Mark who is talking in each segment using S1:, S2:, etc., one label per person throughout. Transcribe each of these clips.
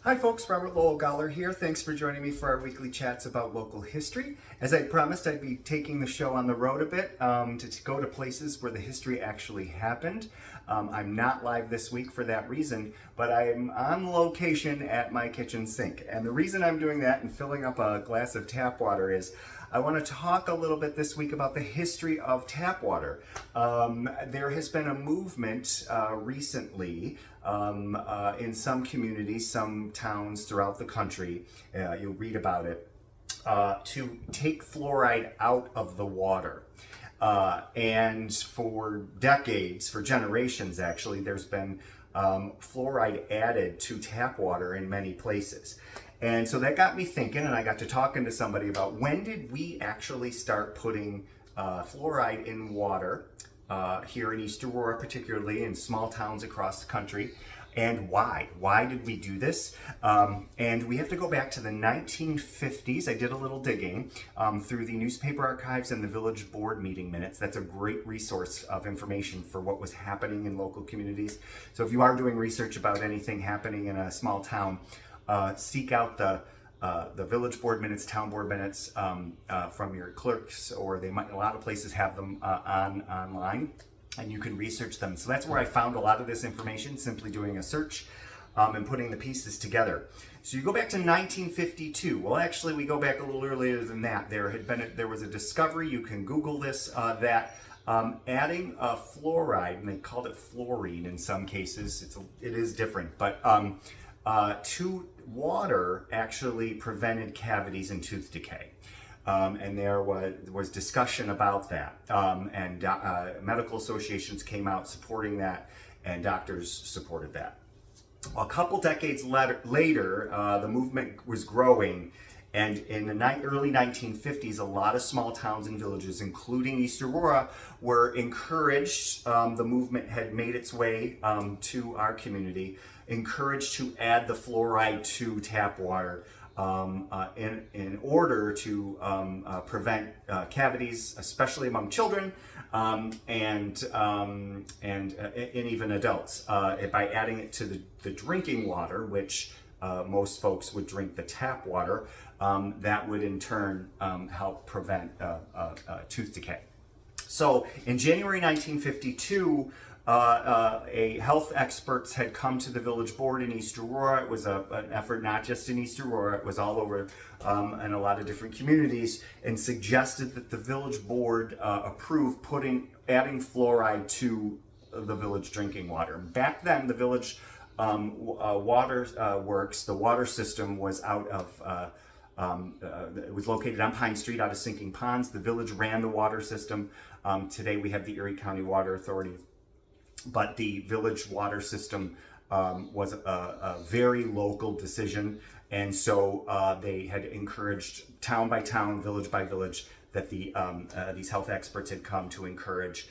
S1: Hi folks, Robert Lowell Goller here. Thanks for joining me for our weekly chats about local history. As I promised, I'd be taking the show on the road a bit to go to places where the history actually happened. I'm not live this week for that reason, but I'm on location at my kitchen sink. And the reason I'm doing that and filling up a glass of tap water is I want to talk a little bit this week about the history of tap water. There has been a movement recently in some communities, some towns throughout the country, you'll read about it, to take fluoride out of the water. And for decades, for generations actually, there's been fluoride added to tap water in many places. And so that got me thinking, and I got to talking to somebody about when did we actually start putting fluoride in water here in East Aurora, particularly in small towns across the country, and why? Why did we do this? And we have to go back to the 1950s. I did a little digging through the newspaper archives and the village board meeting minutes. That's a great resource of information for what was happening in local communities. So if you are doing research about anything happening in a small town, seek out the village board minutes, town board minutes from your clerks, or they might, a lot of places have them online, and you can research them. So that's where I found a lot of this information, simply doing a search and putting the pieces together. So you go back to 1952. Well, actually, we go back a little earlier than that. There was a discovery, you can Google this, that adding fluoride, and they called it fluorine in some cases, it is different, but to water actually prevented cavities and tooth decay. And there was discussion about that. And medical associations came out supporting that, and doctors supported that. Well, a couple decades later, the movement was growing, and in the early 1950s, a lot of small towns and villages, including East Aurora, were encouraged, the movement had made its way to our community, encouraged to add the fluoride to tap water in order to prevent cavities, especially among children and even adults, by adding it to the drinking water, which most folks would drink the tap water. That would in turn help prevent tooth decay. So in January 1952, health experts had come to the village board in East Aurora. It was an effort not just in East Aurora, it was all over in a lot of different communities, and suggested that the village board approve adding fluoride to the village drinking water. Back then, the village water works, the water system was out of it was located on Pine Street out of Sinking Ponds. The village ran the water system. Today we have the Erie County Water Authority, but the village water system was a very local decision, and so they had encouraged town by town, village by village, that these health experts had come to encourage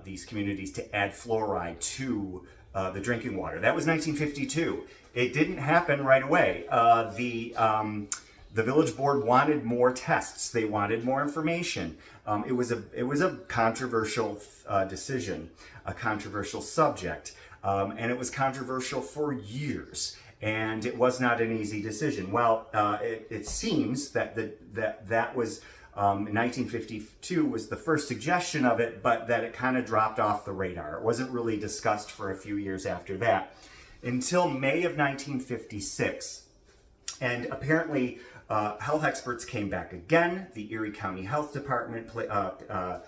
S1: these communities to add fluoride to the drinking water. That was 1952. It didn't happen right away. The village board wanted more tests. They wanted more information. It was a controversial decision, a controversial subject, and it was controversial for years. And it was not an easy decision. Well, it seems that that was in 1952 was the first suggestion of it, but that it kind of dropped off the radar. It wasn't really discussed for a few years after that, until May of 1956. And apparently, health experts came back again. The Erie County Health Department, the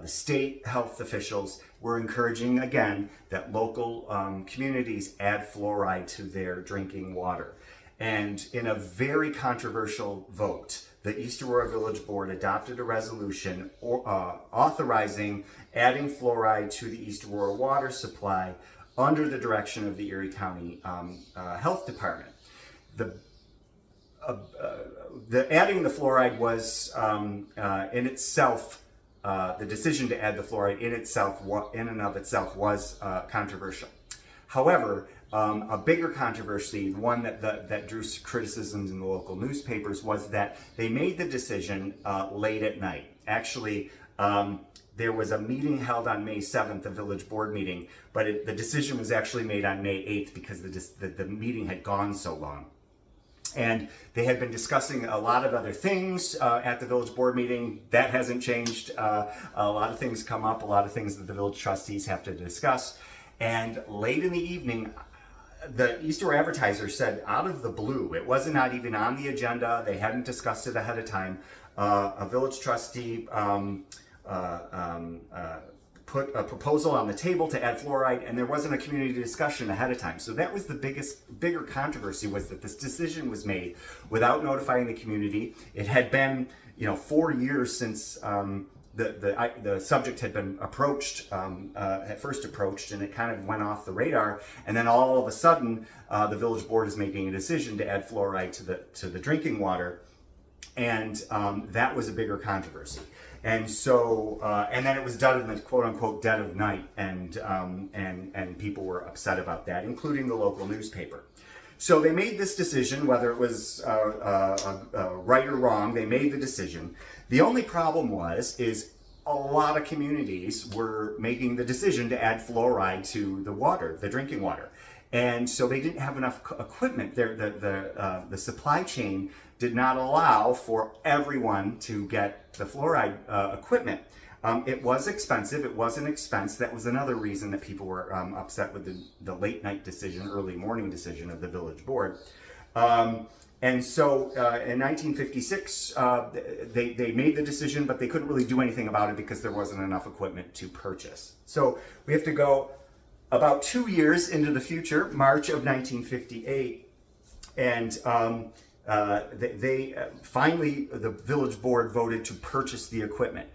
S1: state health officials were encouraging again that local communities add fluoride to their drinking water. And in a very controversial vote, the East Aurora Village Board adopted a resolution authorizing adding fluoride to the East Aurora water supply under the direction of the Erie County Health Department. The adding the fluoride was in itself, the decision to add the fluoride in and of itself was controversial. However, a bigger controversy, one that drew criticisms in the local newspapers, was that they made the decision late at night. Actually, there was a meeting held on May 7th, a village board meeting, but the decision was actually made on May 8th because the meeting had gone so long. And they had been discussing a lot of other things at the village board meeting. That hasn't changed. A lot of things come up, a lot of things that the village trustees have to discuss. And late in the evening, the East Aurora Advertiser said, out of the blue, it wasn't not even on the agenda, they hadn't discussed it ahead of time, a village trustee put a proposal on the table to add fluoride, and there wasn't a community discussion ahead of time. So that was the bigger controversy, was that this decision was made without notifying the community. It had been, 4 years since the subject had been approached, at first approached, and it kind of went off the radar. And then all of a sudden, the village board is making a decision to add fluoride to the drinking water, and that was a bigger controversy. And so, and then it was done in the quote-unquote dead of night, and people were upset about that, including the local newspaper. So they made this decision, whether it was right or wrong. They made the decision. The only problem is a lot of communities were making the decision to add fluoride to the water, the drinking water. And so they didn't have enough equipment. The supply chain did not allow for everyone to get the fluoride equipment. It was expensive. It was an expense. That was another reason that people were upset with the late night decision, early morning decision of the village board. And so in 1956, they made the decision, but they couldn't really do anything about it because there wasn't enough equipment to purchase. So we have to go about 2 years into the future, March of 1958, and finally, the village board voted to purchase the equipment.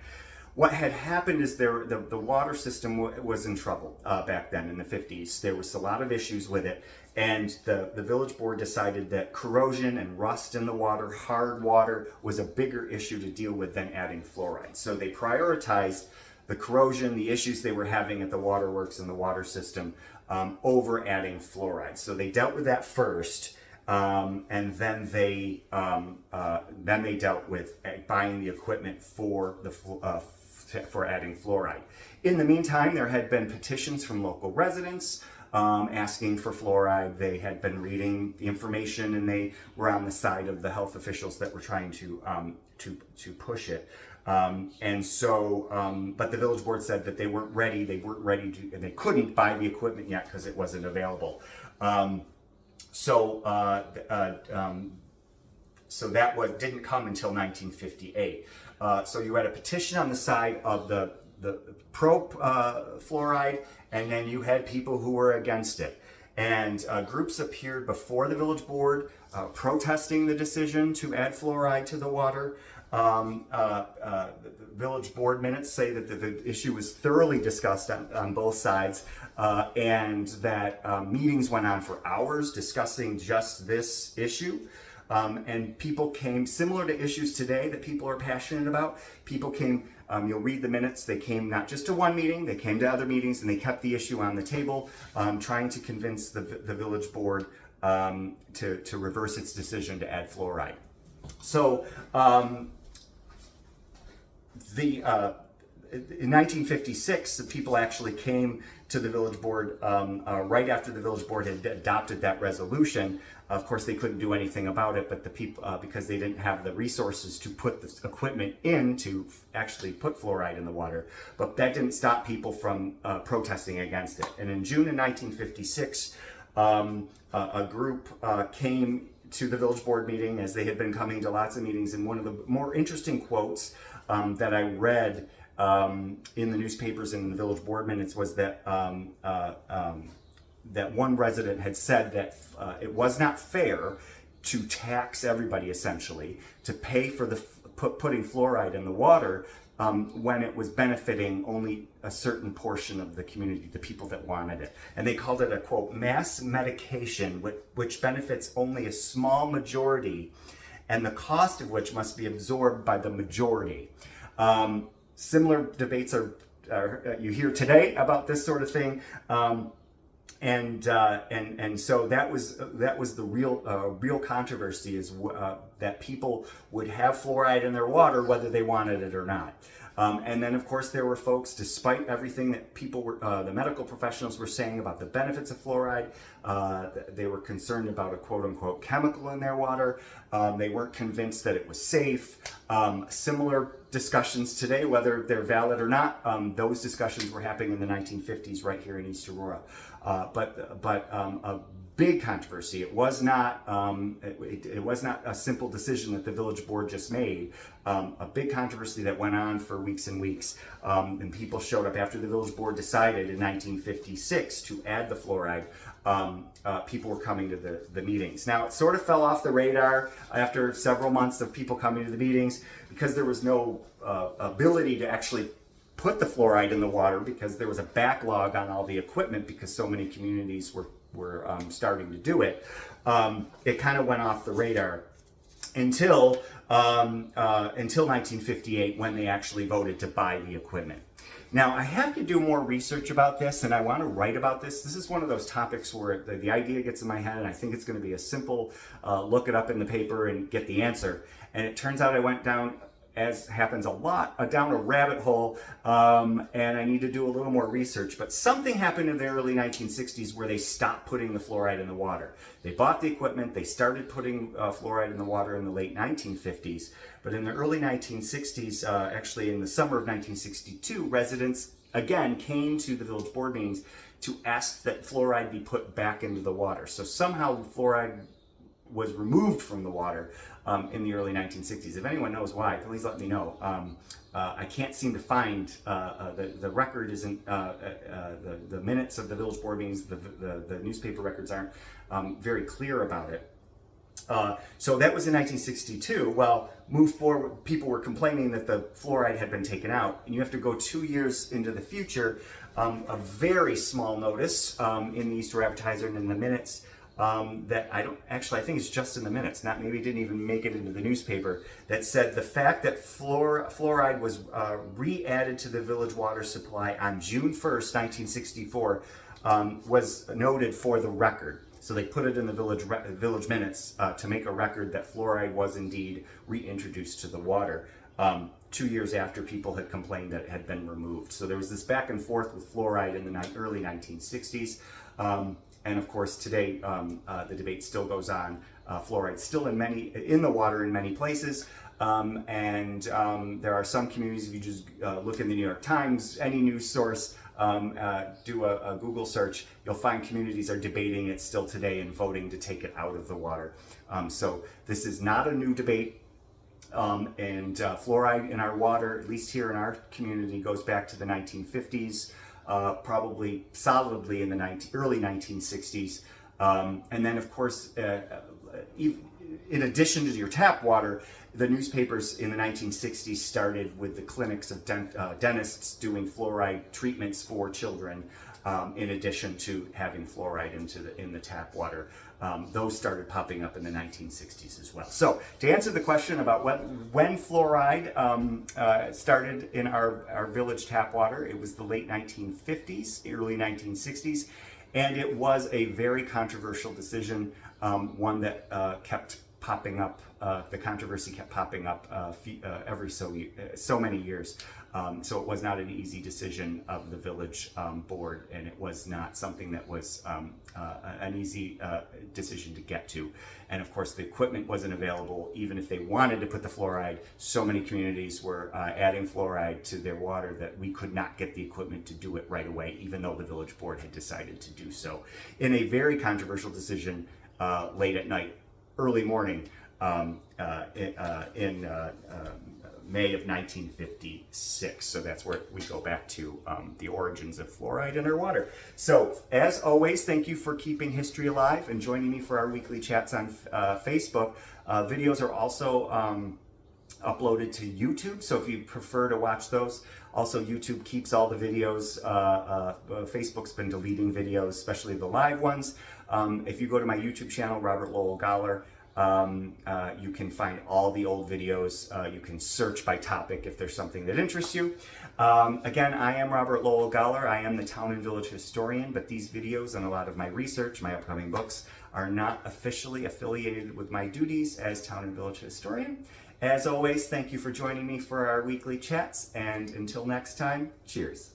S1: What had happened is the water system was in trouble back then in the 50s. There was a lot of issues with it, and the village board decided that corrosion and rust in the water, hard water, was a bigger issue to deal with than adding fluoride. So they prioritized the corrosion, the issues they were having at the waterworks and the water system over adding fluoride. So they dealt with that first. And then they dealt with buying the equipment for for adding fluoride. In the meantime, there had been petitions from local residents asking for fluoride. They had been reading the information, and they were on the side of the health officials that were trying to push it. And so, but the village board said that they weren't ready. They weren't ready to, and they couldn't buy the equipment yet because it wasn't available. So that didn't come until 1958. So you had a petition on the side of the pro fluoride, and then you had people who were against it. And groups appeared before the village board protesting the decision to add fluoride to the water. The village board minutes say that the issue was thoroughly discussed on both sides, and that meetings went on for hours discussing just this issue. And people came, similar to issues today that people are passionate about. People came, you'll read the minutes, they came not just to one meeting, they came to other meetings, and they kept the issue on the table, trying to convince the village board to reverse its decision to add fluoride. So in 1956, the people actually came to the village board right after the village board had adopted that resolution. Of course, they couldn't do anything about it, but the people, because they didn't have the resources to put the equipment in to actually put fluoride in the water, but that didn't stop people from protesting against it. And in June of 1956, a group came to the village board meeting, as they had been coming to lots of meetings, and one of the more interesting quotes that I read in the newspapers and in the village board minutes was that that one resident had said that it was not fair to tax everybody, essentially, to pay for the putting fluoride in the water when it was benefiting only a certain portion of the community, the people that wanted it. And they called it a, quote, mass medication, which benefits only a small majority, and the cost of which must be absorbed by the majority. Similar debates are you hear today about this sort of thing. And so that was the real controversy, is that people would have fluoride in their water whether they wanted it or not. And then, of course, there were folks, despite everything that people were, the medical professionals were saying about the benefits of fluoride, they were concerned about a quote-unquote chemical in their water. They weren't convinced that it was safe. Similar discussions today, whether they're valid or not, those discussions were happening in the 1950s right here in East Aurora. But a big controversy. It was not it was not a simple decision that the village board just made. A big controversy that went on for weeks and weeks, and people showed up after the village board decided in 1956 to add the fluoride. People were coming to the meetings. Now, it sort of fell off the radar after several months of people coming to the meetings because there was no ability to actually put the fluoride in the water, because there was a backlog on all the equipment because so many communities were starting to do it. It kind of went off the radar until 1958, when they actually voted to buy the equipment. Now, I have to do more research about this, and I want to write about this. This is one of those topics where the idea gets in my head, and I think it's going to be a simple look it up in the paper and get the answer. And it turns out I went down, as happens a lot, down a rabbit hole, and I need to do a little more research. But something happened in the early 1960s where they stopped putting the fluoride in the water. They bought the equipment, they started putting fluoride in the water in the late 1950s, but in the early 1960s, actually in the summer of 1962, residents again came to the village board meetings to ask that fluoride be put back into the water. So somehow fluoride was removed from the water in the early 1960s. If anyone knows why, please let me know. I can't seem to find, the record isn't, the minutes of the village board meetings, the newspaper records aren't very clear about it. So that was in 1962. Well, move forward, people were complaining that the fluoride had been taken out, and you have to go 2 years into the future. A very small notice in the East Aurora Advertiser and in the minutes, that I think it's just in the minutes, not maybe it didn't even make it into the newspaper, that said the fact that fluoride was re-added to the village water supply on June 1st, 1964, was noted for the record. So they put it in the village minutes to make a record that fluoride was indeed reintroduced to the water. 2 years after people had complained that it had been removed. So there was this back and forth with fluoride in the early 1960s. And of course, today the debate still goes on. Fluoride's still in the water in many places, and there are some communities. If you just look in the New York Times, any news source, do a Google search, you'll find communities are debating it still today and voting to take it out of the water. So this is not a new debate. And fluoride in our water, at least here in our community, goes back to the 1950s. Probably solidly in the early 1960s. And then, of course, in addition to your tap water, the newspapers in the 1960s started with the clinics of dentists doing fluoride treatments for children, in addition to having fluoride in the tap water. Those started popping up in the 1960s as well. So to answer the question about when fluoride started in our village tap water, it was the late 1950s, early 1960s, and it was a very controversial decision, one that kept popping up. The controversy kept popping up every so many years. So it was not an easy decision of the village board, and it was not something that was an easy decision to get to. And of course, the equipment wasn't available. Even if they wanted to put the fluoride, so many communities were adding fluoride to their water that we could not get the equipment to do it right away, even though the village board had decided to do so. In a very controversial decision, late at night, early morning, in May of 1956. So that's where we go back to the origins of fluoride in our water. So as always, thank you for keeping history alive and joining me for our weekly chats on Facebook. Videos are also uploaded to YouTube, so if you prefer to watch those. Also, YouTube keeps all the videos. Facebook's been deleting videos, especially the live ones. If you go to my YouTube channel, Robert Lowell Goller, you can find all the old videos. You can search by topic if there's something that interests you. Again, I am Robert Lowell Goller. I am the town and village historian, but these videos and a lot of my research, my upcoming books, are not officially affiliated with my duties as town and village historian. As always, thank you for joining me for our weekly chats, and until next time, cheers.